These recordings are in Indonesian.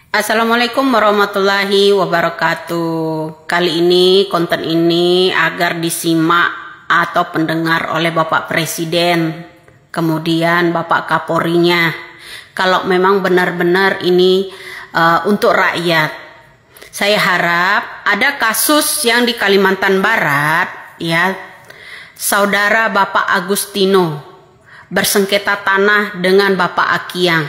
Assalamualaikum warahmatullahi wabarakatuh. Kali ini konten ini agar disimak atau pendengar oleh Bapak Presiden, kemudian Bapak Kapolrinya. Kalau memang benar-benar ini untuk rakyat. Saya harap ada kasus yang di Kalimantan Barat, ya, saudara Bapak Agustino bersengketa tanah dengan Bapak Akiang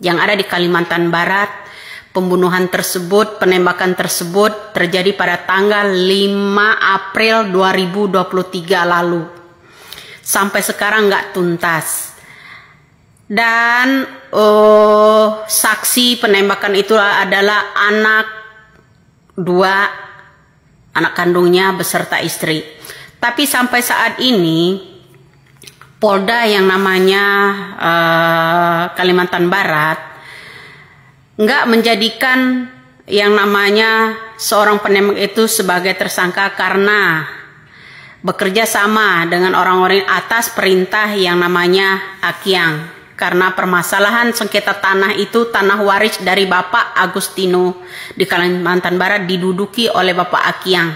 yang ada di Kalimantan Barat. Pembunuhan tersebut, penembakan tersebut terjadi pada tanggal 5 April 2023 lalu. Sampai sekarang nggak tuntas. Dan saksi penembakan itu adalah dua anak kandungnya beserta istri. Tapi sampai saat ini Polda yang namanya Kalimantan Barat nggak menjadikan yang namanya seorang penembak itu sebagai tersangka karena bekerja sama dengan orang-orang atas perintah yang namanya Akiang. Karena permasalahan sengketa tanah itu tanah waris dari Bapak Agustino di Kalimantan Barat diduduki oleh Bapak Akiang.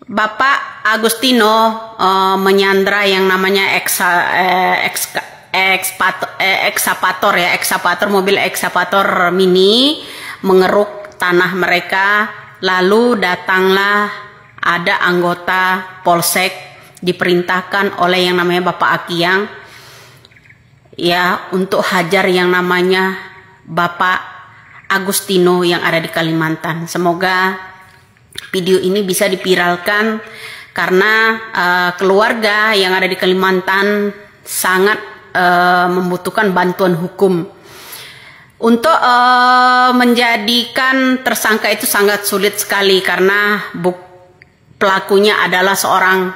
Bapak Agustino menyandra yang namanya ekskavator, mobil ekskavator mini mengeruk tanah mereka. Lalu datanglah ada anggota polsek diperintahkan oleh yang namanya Bapak Akiang, ya, untuk hajar yang namanya Bapak Agustino yang ada di Kalimantan. Semoga video ini bisa dipiralkan karena keluarga yang ada di Kalimantan sangat membutuhkan bantuan hukum. Untuk menjadikan tersangka itu sangat sulit sekali karena pelakunya adalah seorang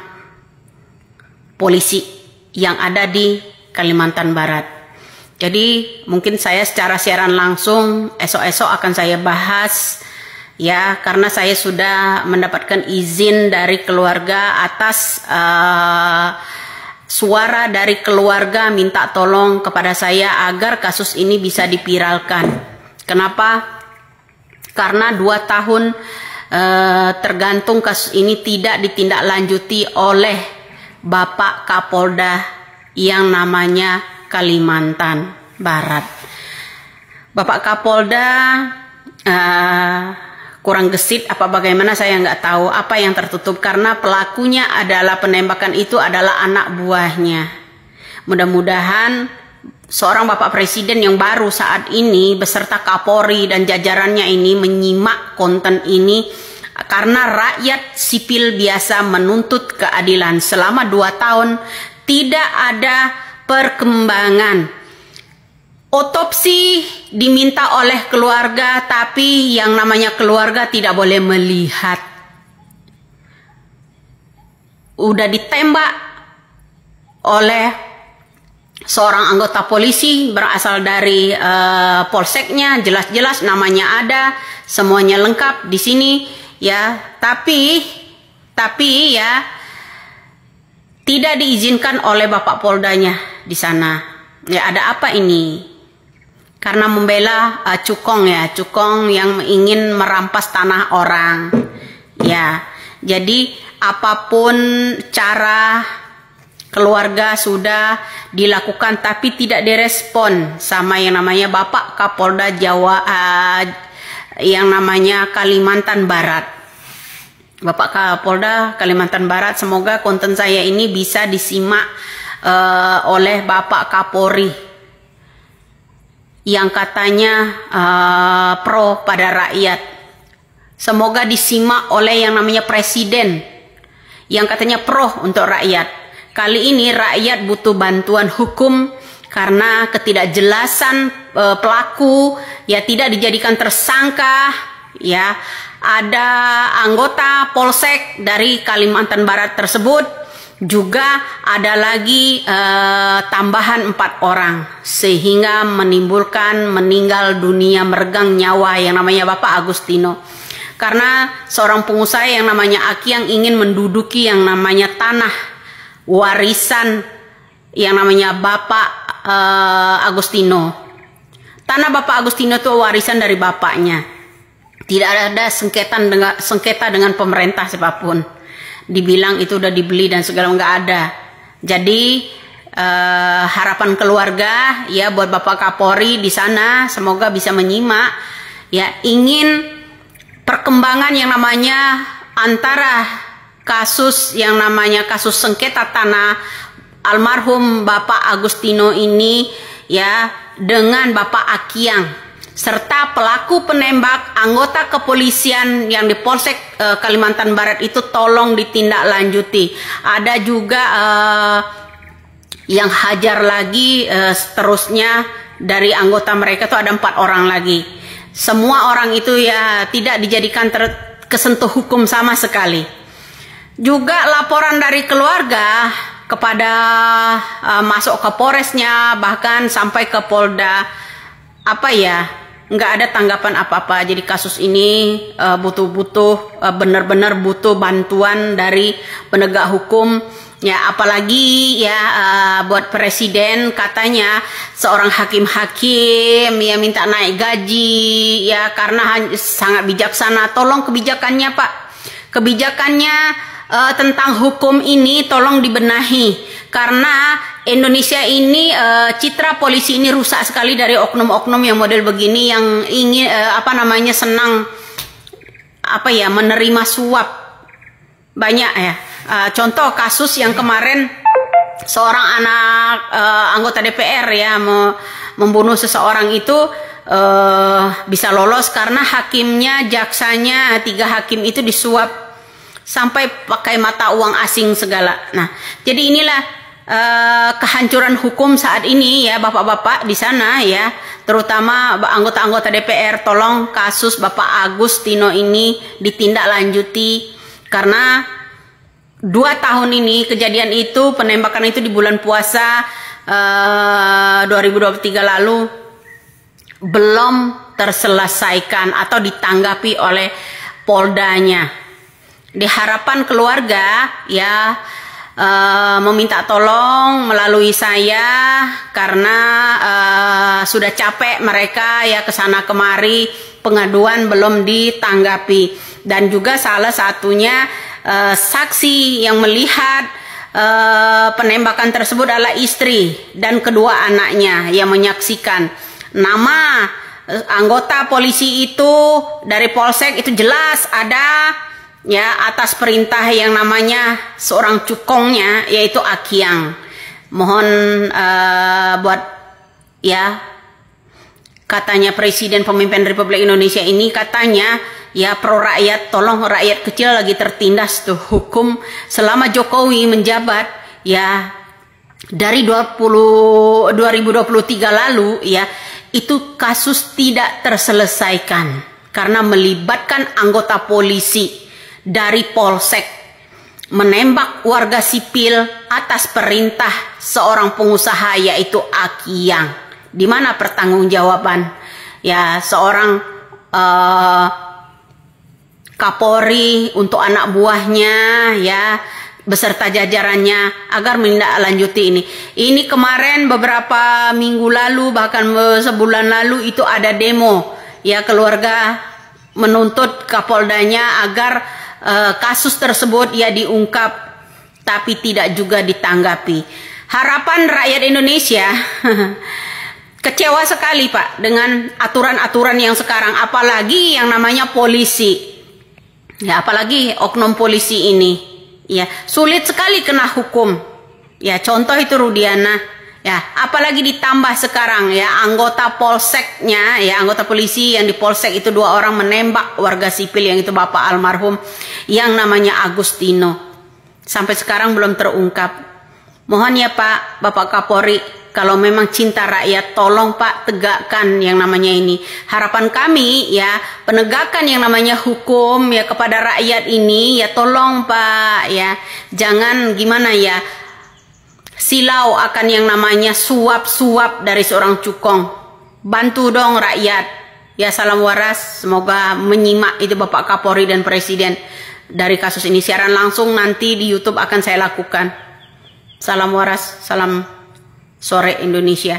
polisi yang ada di Kalimantan Barat. Jadi mungkin saya secara siaran langsung esok-esok akan saya bahas, ya, karena saya sudah mendapatkan izin dari keluarga atas suara dari keluarga minta tolong kepada saya agar kasus ini bisa dipiralkan. Kenapa? Karena 2 tahun tergantung kasus ini tidak ditindaklanjuti oleh Bapak Kapolda yang namanya Kalimantan Barat. Bapak Kapolda kurang gesit apa bagaimana saya nggak tahu apa yang tertutup karena pelakunya adalah penembakan itu adalah anak buahnya. Mudah-mudahan seorang Bapak Presiden yang baru saat ini beserta Kapolri dan jajarannya ini menyimak konten ini karena rakyat sipil biasa menuntut keadilan. Selama 2 tahun tidak ada perkembangan. Otopsi diminta oleh keluarga, tapi yang namanya keluarga tidak boleh melihat. Udah ditembak oleh seorang anggota polisi berasal dari polseknya, jelas-jelas namanya ada, semuanya lengkap di sini, ya. Tapi ya tidak diizinkan oleh Bapak Poldanya di sana. Ya, ada apa ini? Karena membela cukong yang ingin merampas tanah orang, ya. Jadi apapun cara keluarga sudah dilakukan tapi tidak direspon sama yang namanya Bapak Kapolda Jawa yang namanya Kalimantan Barat. Bapak Kapolda Kalimantan Barat, semoga konten saya ini bisa disimak oleh Bapak Kapolri yang katanya pro pada rakyat. Semoga disimak oleh yang namanya Presiden yang katanya pro untuk rakyat. Kali ini rakyat butuh bantuan hukum karena ketidakjelasan pelaku, ya, tidak dijadikan tersangka, ya. Ada anggota polsek dari Kalimantan Barat tersebut. Juga ada lagi tambahan 4 orang sehingga menimbulkan meninggal dunia meregang nyawa yang namanya Bapak Agustino. Karena seorang pengusaha yang namanya Aki yang ingin menduduki yang namanya tanah warisan yang namanya Bapak Agustino. Tanah Bapak Agustino itu warisan dari bapaknya. Tidak ada sengketa dengan pemerintah siapapun. Dibilang itu udah dibeli dan segala, nggak ada. Jadi harapan keluarga ya buat Bapak Kapolri di sana, semoga bisa menyimak ya, ingin perkembangan yang namanya antara kasus yang namanya kasus sengketa tanah almarhum Bapak Agustino ini ya dengan Bapak Akiang serta pelaku penembak anggota kepolisian yang di Polsek Kalimantan Barat itu tolong ditindaklanjuti. Ada juga yang hajar lagi seterusnya dari anggota mereka tuh ada 4 orang lagi. Semua orang itu ya tidak dijadikan kesentuh hukum sama sekali. Juga laporan dari keluarga kepada masuk ke Polresnya, bahkan sampai ke Polda, apa ya, nggak ada tanggapan apa-apa. Jadi kasus ini benar-benar butuh bantuan dari penegak hukum ya, apalagi ya buat presiden katanya seorang hakim-hakim ya minta naik gaji ya karena sangat bijaksana. Tolong kebijakannya Pak, kebijakannya tentang hukum ini tolong dibenahi, karena Indonesia ini citra polisi ini rusak sekali dari oknum-oknum yang model begini yang ingin senang menerima suap banyak ya. Contoh kasus yang kemarin seorang anak anggota DPR ya membunuh seseorang itu bisa lolos karena hakimnya, jaksanya, 3 hakim itu disuap sampai pakai mata uang asing segala. Nah, jadi inilah kehancuran hukum saat ini ya Bapak-bapak di sana ya, terutama anggota-anggota DPR, tolong kasus Bapak Agustino ini ditindaklanjuti karena 2 tahun ini kejadian itu, penembakan itu di bulan puasa 2023 lalu belum terselesaikan atau ditanggapi oleh Poldanya. Di harapan keluarga ya meminta tolong melalui saya karena sudah capek mereka ya kesana kemari, pengaduan belum ditanggapi, dan juga salah satunya saksi yang melihat penembakan tersebut adalah istri dan kedua anaknya yang menyaksikan. Nama anggota polisi itu dari Polsek itu jelas ada ya atas perintah yang namanya seorang cukongnya yaitu Akiang. Mohon buat ya, katanya Presiden pemimpin Republik Indonesia ini katanya ya pro rakyat, tolong rakyat kecil lagi tertindas tuh hukum selama Jokowi menjabat ya dari 2023 lalu ya, itu kasus tidak terselesaikan karena melibatkan anggota polisi dari Polsek menembak warga sipil atas perintah seorang pengusaha yaitu Akiang. Di mana pertanggungjawaban ya seorang Kapolri untuk anak buahnya ya beserta jajarannya agar menindaklanjuti ini. Ini kemarin beberapa minggu lalu bahkan sebulan lalu itu ada demo ya, keluarga menuntut Kapoldanya agar kasus tersebut ya diungkap, tapi tidak juga ditanggapi. Harapan rakyat Indonesia kecewa sekali Pak dengan aturan-aturan yang sekarang, apalagi yang namanya polisi ya, apalagi oknum polisi ini ya sulit sekali kena hukum ya. Contoh itu Rudiana ya, apalagi ditambah sekarang ya anggota polseknya ya, anggota polisi yang di polsek itu 2 orang menembak warga sipil yang itu Bapak almarhum yang namanya Agustino. Sampai sekarang belum terungkap. Mohon ya Pak, Bapak Kapolri, kalau memang cinta rakyat tolong Pak tegakkan yang namanya ini. Harapan kami ya penegakan yang namanya hukum ya kepada rakyat ini ya, tolong Pak ya, jangan gimana ya silau akan yang namanya suap-suap dari seorang cukong. Bantu dong rakyat ya. Salam waras, semoga menyimak itu Bapak Kapolri dan Presiden dari kasus ini. Siaran langsung nanti di YouTube akan saya lakukan. Salam waras, salam sore Indonesia.